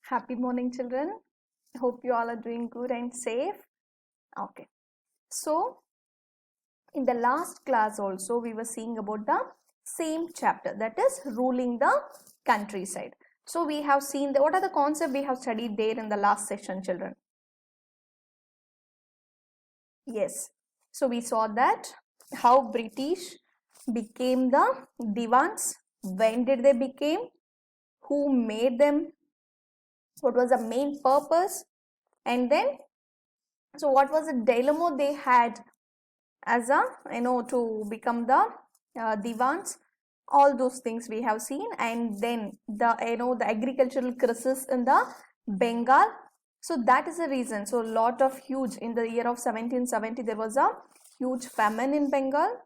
Happy morning, children. Hope you all are doing good and safe. Okay. So, in the last class also, we were seeing about the same chapter, that is ruling the countryside. So, we have seen what are the concepts we have studied there in the last session, children? Yes. So, we saw that how British became the Divans. When did they became? Who made them? What was the main purpose? And then, so what was the dilemma they had as a to become the divans? All those things we have seen. And then the the agricultural crisis in the Bengal. So that is the reason. So lot of huge, in the year of 1770 there was a huge famine in Bengal.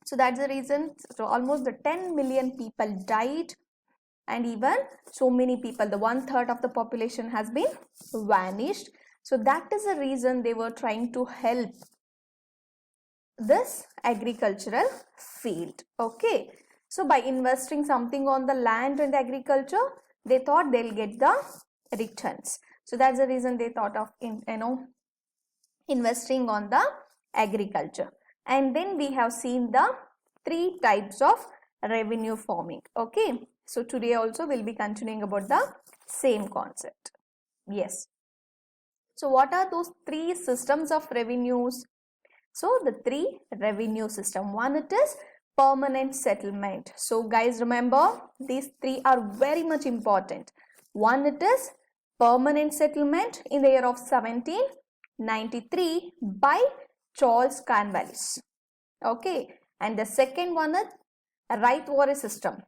So that's the reason. So almost the 10 million people died, and even so many people, the 1/3 of the population has been vanished. So that is the reason they were trying to help this agricultural field. Okay, so by investing something on the land and agriculture, they thought they'll get the returns. So that's the reason they thought of investing on the agriculture. And then we have seen the 3 types of revenue forming. Okay, so today also we'll be continuing about the same concept. Yes. So what are those 3 systems of revenues? So the 3 revenue system. One, it is permanent settlement. So guys, remember these 3 are very much important. One, it is permanent settlement in the year of 1793 by Charles Cornwallis. Okay, and the second one is right-of-way system.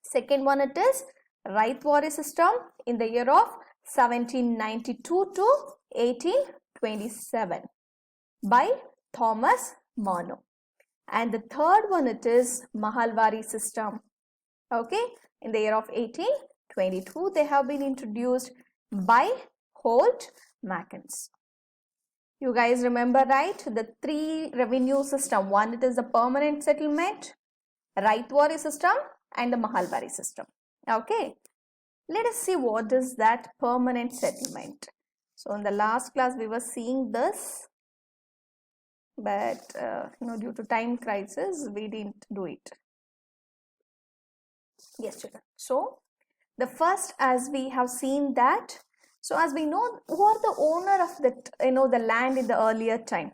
Second one, it is right-of-way system in the year of 1792 to 1827 by Thomas Monro. And the third one, it is Mahalwari system. Okay, in the year of 1822 they have been introduced by Holt Mackenzie. You guys remember, right? The 3 revenue system. One, it is the permanent settlement, right-of-way system, and the Mahalwari system. Okay, let us see what is that permanent settlement. So in the last class we were seeing this, but due to time crisis we didn't do it. Yes, children. So the first, as we have seen that, so as we know, who are the owner of the land in the earlier time?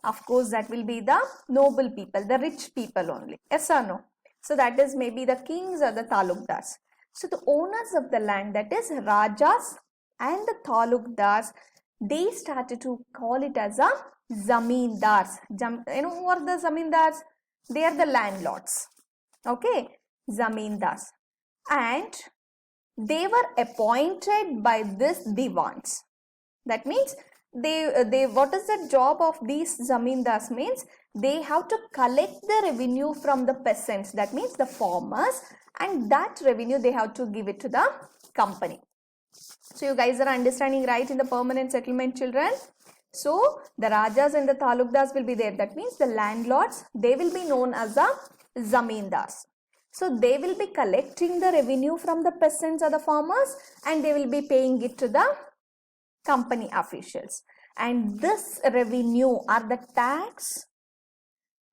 Of course, that will be the noble people, the rich people only. Yes or no? So that is maybe the kings or the talukdars. So the owners of the land, that is Rajas and the talukdars, they started to call it as a zamindars. Who are the zamindars? They are the landlords. Okay, zamindars. And they were appointed by this divans. That means they what is the job of these zamindars? Means they have to collect the revenue from the peasants, that means the farmers, and that revenue they have to give it to the company. So you guys are understanding, right, in the permanent settlement, children? So the Rajas and the Talukdars will be there. That means the landlords, they will be known as the zamindars. So they will be collecting the revenue from the peasants or the farmers, and they will be paying it to the company officials. And this revenue are the tax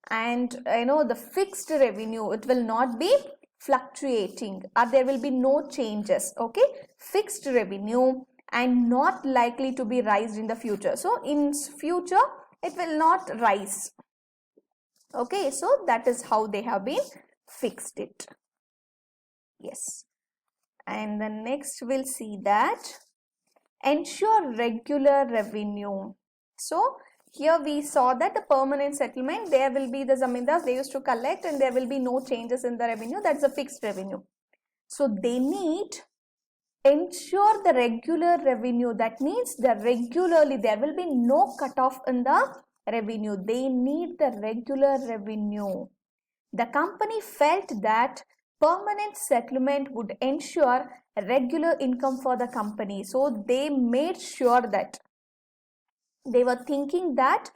and the fixed revenue. It will not be fluctuating, or there will be no changes. Okay, fixed revenue and not likely to be raised in the future. So in future it will not rise. Okay, so that is how they have been fixed it. Yes. And then next we'll see that ensure regular revenue. So here we saw that the permanent settlement, there will be the zamindars, they used to collect and there will be no changes in the revenue. That's a fixed revenue. So they need ensure the regular revenue. That means the regularly, there will be no cutoff in the revenue. They need the regular revenue. The company felt that permanent settlement would ensure regular income for the company. So they made sure that they were thinking that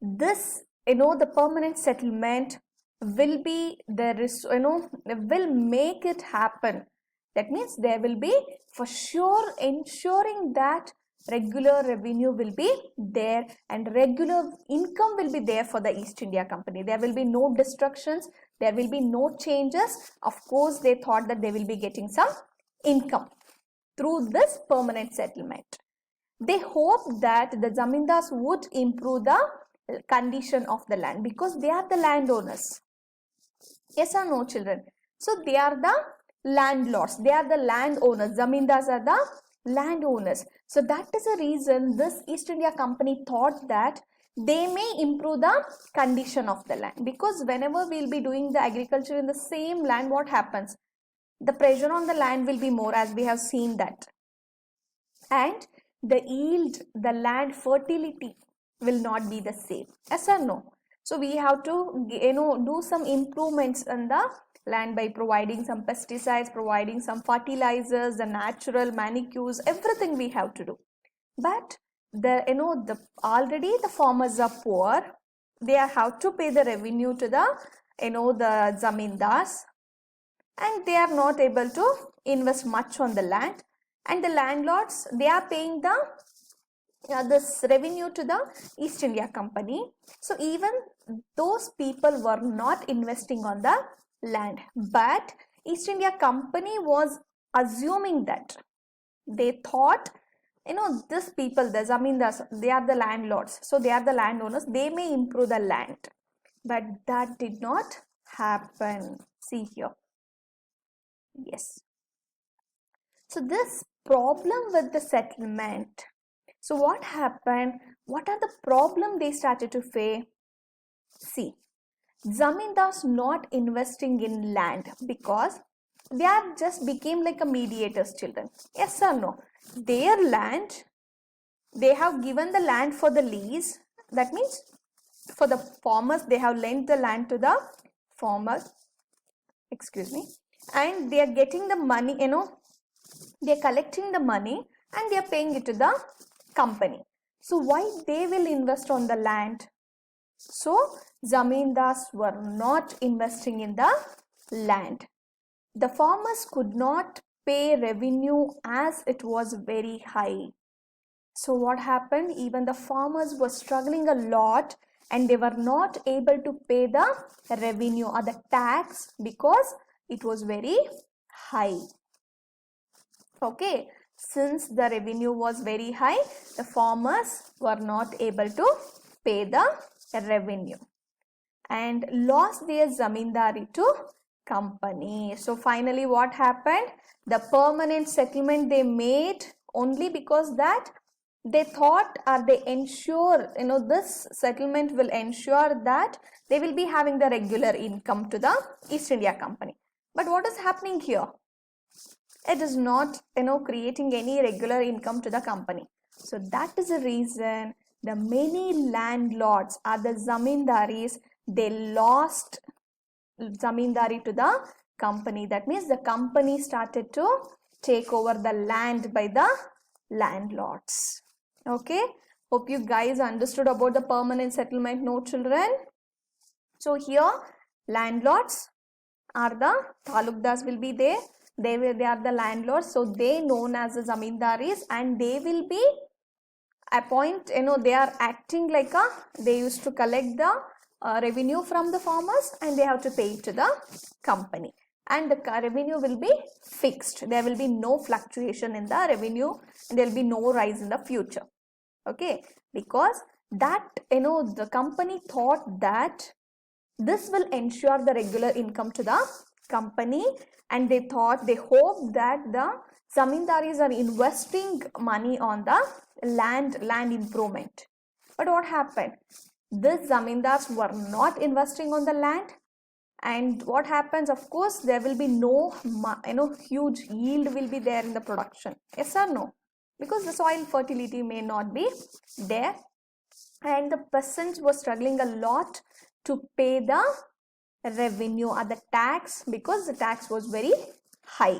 this, the permanent settlement will be will make it happen That means there will be for sure ensuring that regular revenue will be there and regular income will be there for the East India Company. There will be no destructions, there will be no changes. Of course, they thought that they will be getting some income through this permanent settlement. They hoped that the zamindars would improve the condition of the land because they are the landowners. Yes or no, children? So they are the landlords, they are the landowners. Zamindars are the landowners. So that is the reason this East India Company thought that they may improve the condition of the land, because whenever we will be doing the agriculture in the same land, what happens? The pressure on the land will be more, as we have seen that, and the yield, the land fertility will not be the same. Yes or no? So we have to do some improvements in the land by providing some pesticides, providing some fertilizers, the natural manicures, everything we have to do. But already the farmers are poor, they have to pay the revenue to the the zamindars, and they are not able to invest much on the land, and the landlords, they are paying the this revenue to the East India Company. So even those people were not investing on the land, but East India Company was assuming that, they thought these people, the zamindars, they are the landlords, so they are the landowners, they may improve the land. But that did not happen. See here. Yes. So this problem with the settlement, so what happened? What are the problem they started to face? See, zamindars not investing in land because they are just became like a mediators, children. Yes or no? Their land, they have given the land for the lease. That means for the farmers, they have lent the land to the farmers. Excuse me. And they are getting the money, they are collecting the money and they are paying it to the company. So why they will invest on the land? So zamindars were not investing in the land. The farmers could not pay revenue as it was very high. So what happened? Even the farmers were struggling a lot and they were not able to pay the revenue or the tax because it was very high. Okay, since the revenue was very high, the farmers were not able to pay the revenue and lost their zamindari to company. So finally what happened? The permanent settlement they made only because that they thought, or they ensure, this settlement will ensure that they will be having the regular income to the East India Company. But what is happening here? It is not creating any regular income to the company. So that is the reason the many landlords or the zamindaris, they lost zamindari to the company. That means the company started to take over the land by the landlords. Okay, hope you guys understood about the permanent settlement, no children? So here landlords are the talukdars will be there. They are the landlords, so they known as the zamindaris, and they will be they are acting like they used to collect the revenue from the farmers and they have to pay it to the company, and the revenue will be fixed. There will be no fluctuation in the revenue and there will be no rise in the future. Okay, because that the company thought that this will ensure the regular income to the company, and they hoped that the zamindaris are investing money on the land improvement. But what happened? These zamindars were not investing on the land, and what happens? Of course, there will be no huge yield will be there in the production. Yes or no? Because the soil fertility may not be there, and the peasants were struggling a lot to pay the revenue or the tax because the tax was very high.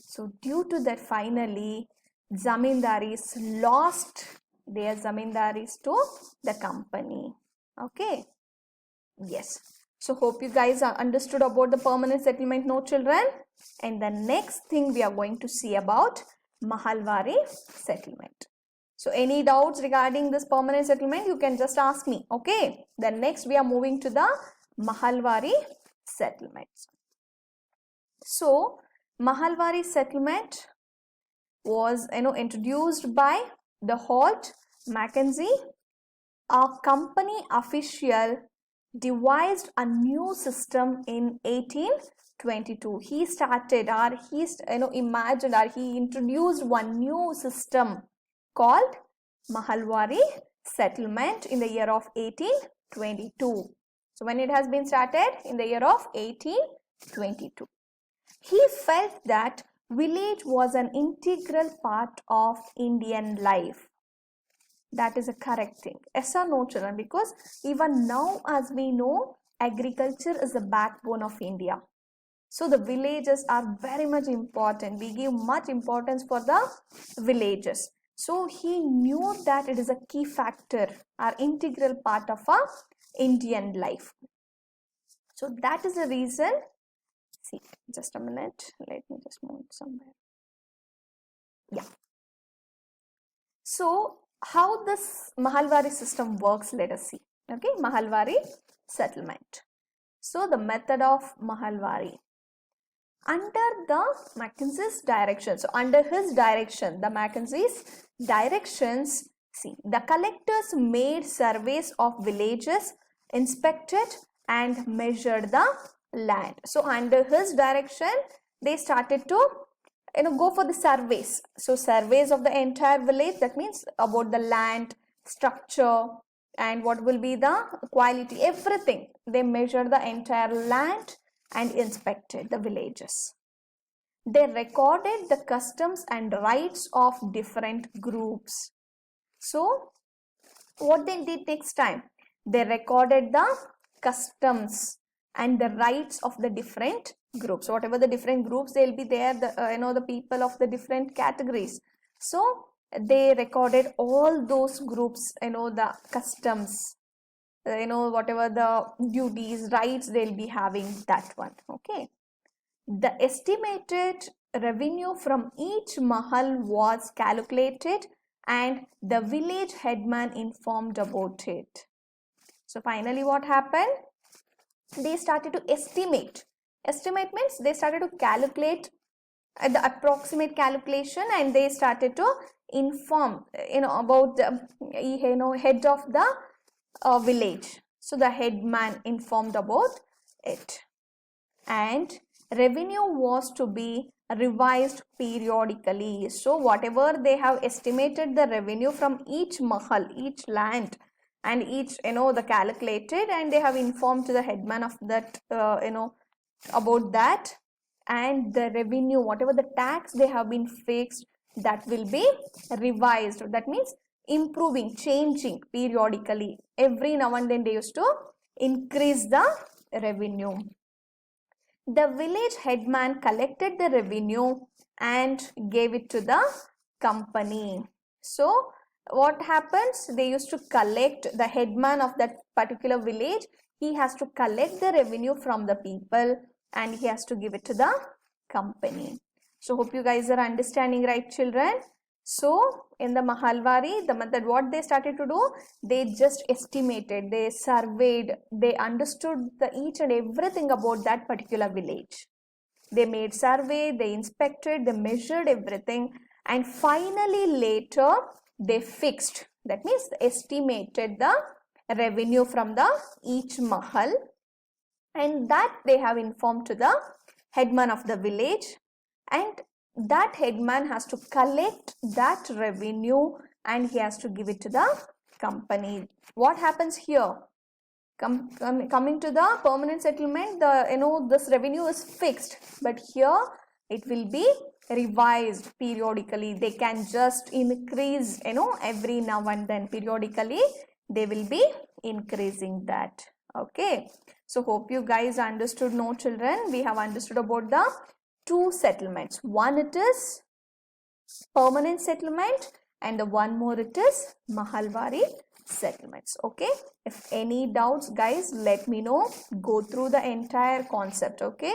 So due to that, finally zamindaris lost their zamindaris to the company. Okay, yes. So hope you guys understood about the permanent settlement, no children? And the next thing we are going to see about Mahalwari settlement. So any doubts regarding this permanent settlement, you can just ask me. Okay. Then next we are moving to the Mahalwari settlements. So Mahalwari settlement was introduced by the Holt Mackenzie. A company official devised a new system in 1822. He started, or he imagined, or he introduced one new system called Mahalwari settlement in the year of 1822. So when it has been started? In the year of 1822. He felt that village was an integral part of Indian life. That is a correct thing. Yes or no, children? Because even now, as we know, agriculture is the backbone of India. So the villages are very much important. We give much importance for the villages. So he knew that it is a key factor, or integral part of our Indian life. So that is the reason. See, just a minute. Let me just move somewhere. Yeah. So how this Mahalwari system works, let us see. Okay, Mahalwari settlement. So the method of Mahalwari. Under the Mackenzie's direction, so under his direction, the Mackenzie's directions, see, the collectors made surveys of villages, inspected and measured the land. So under his direction, they started to go for the surveys. So surveys of the entire village, that means about the land, structure, and what will be the quality, everything. They measured the entire land and inspected the villages. They recorded the customs and rights of different groups. So what they did next time? They recorded the customs and the rights of the different groups. Whatever the different groups, they'll be there, the people of the different categories. So they recorded all those groups, the customs, whatever the duties, rights they'll be having, that one. Okay. The estimated revenue from each mahal was calculated and the village headman informed about it. So finally what happened? They started to estimate. Estimate means they started to calculate the approximate calculation, and they started to inform about the head of the village. So the headman informed about it, and revenue was to be revised periodically. So whatever they have estimated the revenue from each mahal, each land, and each the calculated, and they have informed to the headman of that about that, and the revenue, whatever the tax they have been fixed, that will be revised. That means improving, changing periodically. Every now and then they used to increase the revenue. The village headman collected the revenue and gave it to the company. So what happens? They used to collect, the headman of that particular village, he has to collect the revenue from the people and he has to give it to the company. So hope you guys are understanding, right, children? So in the Mahalwari, the method, what they started to do, they just estimated, they surveyed, they understood the each and everything about that particular village. They made survey, they inspected, they measured everything, and finally later they fixed, that means estimated the revenue from the each mahal, and that they have informed to the headman of the village, and that headman has to collect that revenue and he has to give it to the company. What happens here? Coming to the permanent settlement, the this revenue is fixed, but here it will be revised periodically. They can just increase every now and then. Periodically they will be increasing that. Okay, so hope you guys understood. No, children, we have understood about the two settlements. One, it is permanent settlement, and the one more, it is Mahalwari settlements. Okay, if any doubts, guys, let me know. Go through the entire concept. Okay.